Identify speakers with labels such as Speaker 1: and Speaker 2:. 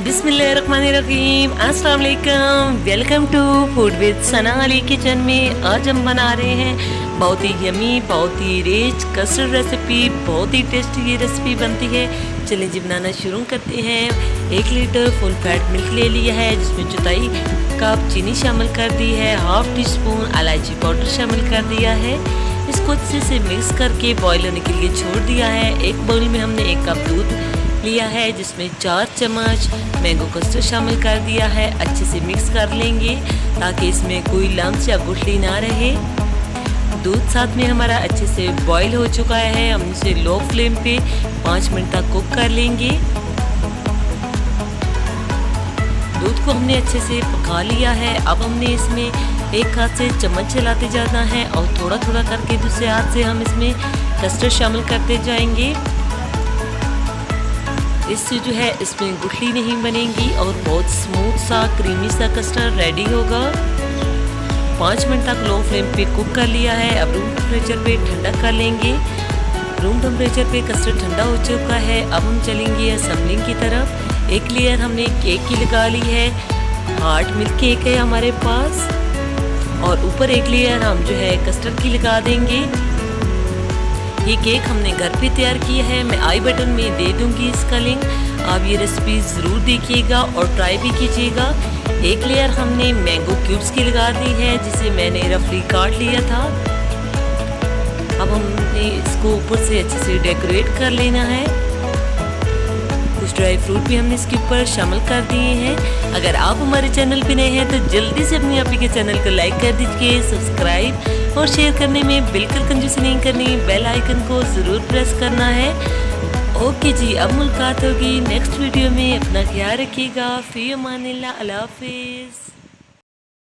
Speaker 1: बिस्मिल्लाहिर्रहमानिर्रहीम, अस्सलाम वालेकुम। Welcome to food with Sana Ali kitchen में। आज हम बना रहे हैं बहुत ही यमी, बहुत ही रिच कस्टर्ड रेसिपी। बहुत ही टेस्टी ये रेसिपी बनती है। चलिए जी बनाना शुरू करते हैं। 1 लीटर फुल फैट मिल्क ले लिया है, जिसमें 1/4 कप चीनी शामिल कर दी है। 1/2 टीस्पून इलायची पाउडर शामिल कर दिया है। इसको अच्छे से मिक्स करके बॉईल होने के लिए छोड़ दिया है। एक बाउल में हमने 1 कप दूध लिया है, जिसमें 4 चम्मच मैंगो कस्टर्ड शामिल कर दिया है। अच्छे से मिक्स कर लेंगे ताकि इसमें कोई लम्स या गुठली ना रहे। दूध साथ में हमारा अच्छे से बॉईल हो चुका है। हम इसे लो फ्लेम पे 5 मिनट तक कुक कर लेंगे। दूध को हमने अच्छे से पका लिया है। अब हमने इसमें एक हाथ से चम्मच चलाते जाना है और थोड़ा थोड़ा करके दूसरे हाथ से हम इसमें कस्टर्ड शामिल करते जाएंगे। इससे जो है इसमें गुठली नहीं बनेगी और बहुत स्मूथ सा क्रीमी सा कस्टर्ड रेडी होगा। 5 मिनट तक लो फ्लेम पे कुक कर लिया है। अब रूम टेम्परेचर पे ठंडा कर लेंगे। रूम टेम्परेचर पे कस्टर्ड ठंडा हो चुका है। अब हम चलेंगे असेंबलिंग की तरफ। एक लेयर हमने केक की लगा ली है। हार्ड मिल्क केक है हमारे पास, और ऊपर एक लेयर हम जो है कस्टर्ड की लगा देंगे। ये केक हमने घर पे तैयार किया है। मैं आई बटन में दे दूंगी इसका लिंक। आप ये रेसिपी ज़रूर देखिएगा और ट्राई भी कीजिएगा। एक लेयर हमने मैंगो क्यूब्स की लगा दी है, जिसे मैंने रफली काट लिया था। अब हमने इसको ऊपर से अच्छे से डेकोरेट कर लेना है। कुछ ड्राई फ्रूट भी हमने इसके ऊपर शामिल कर दिए हैं। अगर आप हमारे चैनल पे नए हैं तो जल्दी से अपने आप के चैनल को लाइक कर दीजिए, सब्सक्राइब और शेयर करने में बिल्कुल कंजूसी नहीं करनी। बेल आइकन को ज़रूर प्रेस करना है। ओके जी, अब मुलाकात होगी नेक्स्ट वीडियो में। अपना ख्याल रखिएगा। फ़ी अमानिल्लाह, अल्लाह हाफ़िज़।